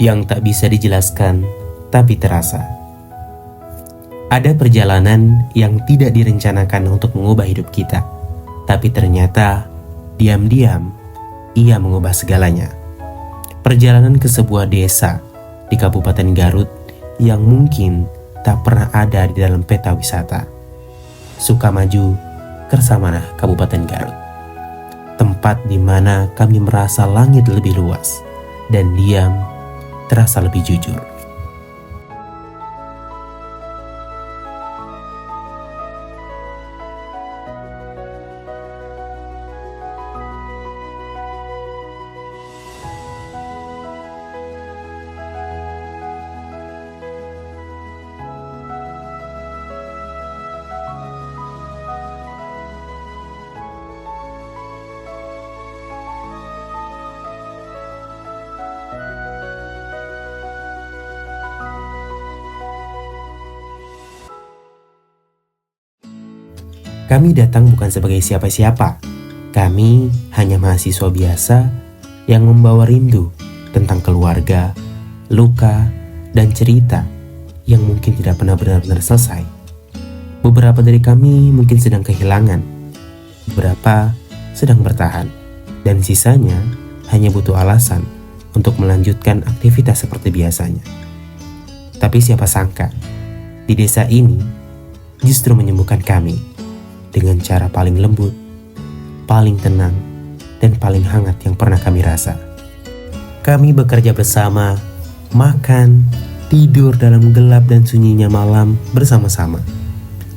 yang tak bisa dijelaskan tapi terasa. Ada perjalanan yang tidak direncanakan untuk mengubah hidup kita, tapi ternyata diam-diam ia mengubah segalanya. Perjalanan ke sebuah desa di Kabupaten Garut yang mungkin tak pernah ada di dalam peta wisata. Sukamaju, Kersamanah, Kabupaten Garut. Tempat di mana kami merasa langit lebih luas dan diam terasa lebih jujur. Kami datang bukan sebagai siapa-siapa. Kami hanya mahasiswa biasa yang membawa rindu tentang keluarga, luka, dan cerita yang mungkin tidak pernah benar-benar selesai. Beberapa dari kami mungkin sedang kehilangan, beberapa sedang bertahan, dan sisanya hanya butuh alasan untuk melanjutkan aktivitas seperti biasanya. Tapi siapa sangka, di desa ini justru menyembuhkan kami dengan cara paling lembut, paling tenang, dan paling hangat yang pernah kami rasa. Kami bekerja bersama, makan, tidur dalam gelap dan sunyinya malam bersama-sama.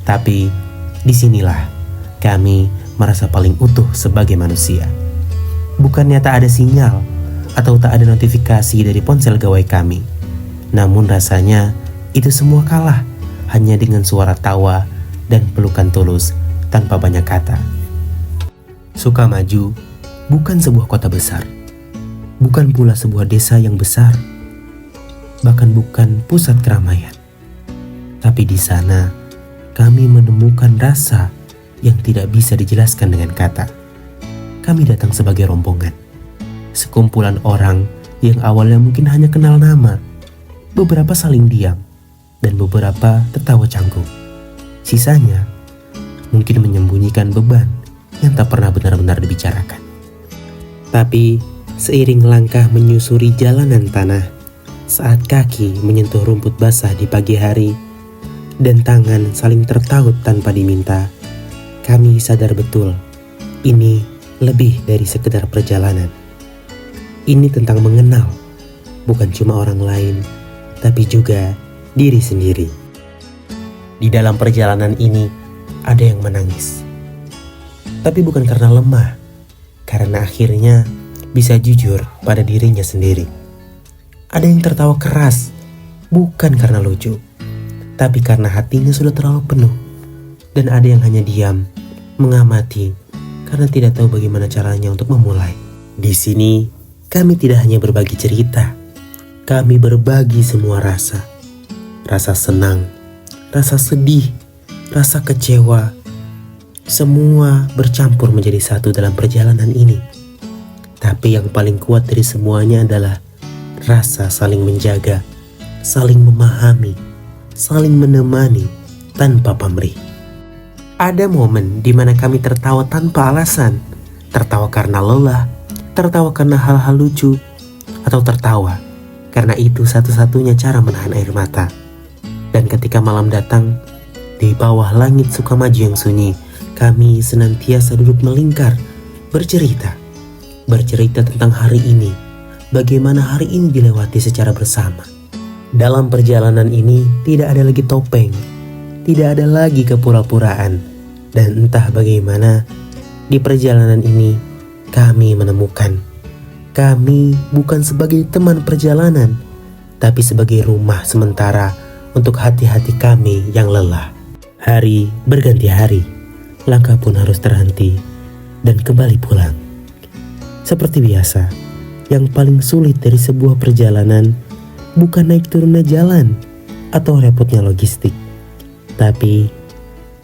Tapi disinilah kami merasa paling utuh sebagai manusia. Bukannya tak ada sinyal atau tak ada notifikasi dari ponsel gawai kami, namun rasanya itu semua kalah hanya dengan suara tawa dan pelukan tulus tanpa banyak kata. Sukamaju bukan sebuah kota besar, bukan pula sebuah desa yang besar, bahkan bukan pusat keramaian. Tapi di sana kami menemukan rasa yang tidak bisa dijelaskan dengan kata. Kami datang sebagai rombongan, sekumpulan orang yang awalnya mungkin hanya kenal nama, beberapa saling diam, dan beberapa tertawa canggung. Sisanya mungkin menyembunyikan beban yang tak pernah benar-benar dibicarakan. Tapi seiring langkah menyusuri jalanan tanah, saat kaki menyentuh rumput basah di pagi hari, dan tangan saling tertaut tanpa diminta, kami sadar betul, ini lebih dari sekedar perjalanan. Ini tentang mengenal, bukan cuma orang lain, tapi juga diri sendiri. Di dalam perjalanan ini, ada yang menangis, tapi bukan karena lemah, karena akhirnya bisa jujur pada dirinya sendiri. Ada yang tertawa keras, bukan karena lucu, tapi karena hatinya sudah terlalu penuh. Dan ada yang hanya diam, mengamati, karena tidak tahu bagaimana caranya untuk memulai. Di sini, kami tidak hanya berbagi cerita, kami berbagi semua rasa. Rasa senang, rasa sedih, rasa kecewa, semua bercampur menjadi satu dalam perjalanan ini. Tapi yang paling kuat dari semuanya adalah rasa saling menjaga, saling memahami, saling menemani tanpa pamrih. Ada momen di mana kami tertawa tanpa alasan, tertawa karena lelah, tertawa karena hal-hal lucu, atau tertawa karena itu satu-satunya cara menahan air mata. Dan ketika malam datang, di bawah langit Sukamaju yang sunyi, kami senantiasa duduk melingkar, bercerita tentang hari ini, bagaimana hari ini dilewati secara bersama. Dalam perjalanan ini tidak ada lagi topeng, tidak ada lagi kepura-puraan, dan entah bagaimana di perjalanan ini kami menemukan, kami bukan sebagai teman perjalanan, tapi sebagai rumah sementara untuk hati-hati kami yang lelah. Hari berganti hari, langkah pun harus terhenti dan kembali pulang. Seperti biasa, yang paling sulit dari sebuah perjalanan bukan naik turunnya jalan atau repotnya logistik, tapi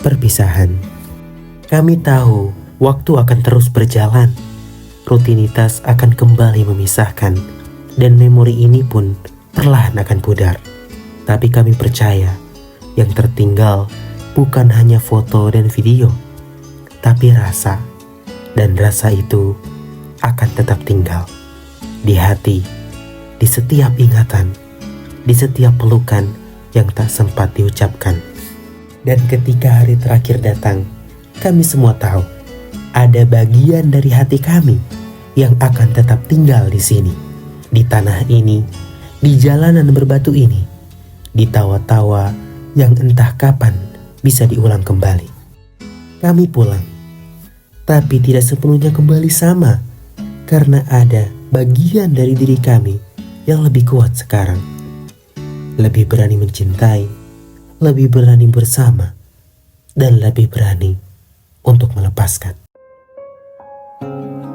perpisahan. Kami tahu waktu akan terus berjalan, rutinitas akan kembali memisahkan, dan memori ini pun perlahan akan pudar. Tapi kami percaya yang tertinggal bukan hanya foto dan video, tapi rasa. Dan rasa itu akan tetap tinggal di hati, di setiap ingatan, di setiap pelukan yang tak sempat diucapkan. Dan ketika hari terakhir datang, kami semua tahu ada bagian dari hati kami yang akan tetap tinggal di sini, di tanah ini, di jalanan berbatu ini, di tawa-tawa yang entah kapan bisa diulang kembali. Kami pulang, tapi tidak sepenuhnya kembali sama, karena ada bagian dari diri kami yang lebih kuat sekarang. Lebih berani mencintai, lebih berani bersama, dan lebih berani untuk melepaskan.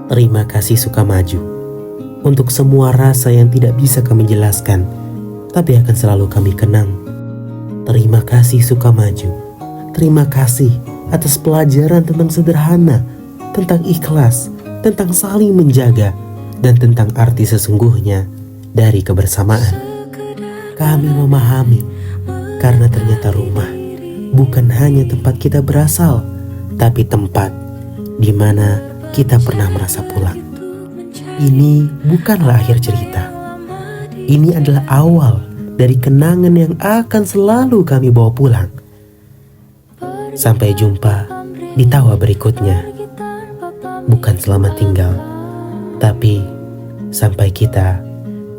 Terima kasih Sukamaju untuk semua rasa yang tidak bisa kami jelaskan, tapi akan selalu kami kenang. Terima kasih Sukamaju. Terima kasih atas pelajaran tentang sederhana, tentang ikhlas, tentang saling menjaga, dan tentang arti sesungguhnya dari kebersamaan. Kami memahami karena ternyata rumah bukan hanya tempat kita berasal, tapi tempat di mana kita pernah merasa pulang. Ini bukanlah akhir cerita. Ini adalah awal dari kenangan yang akan selalu kami bawa pulang. Sampai jumpa di tawa berikutnya. Bukan selamat tinggal, tapi sampai kita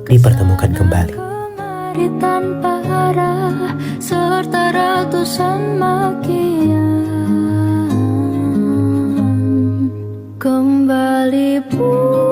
dipertemukan kembali. Tanpa arah serta ratusan makian, kembali pun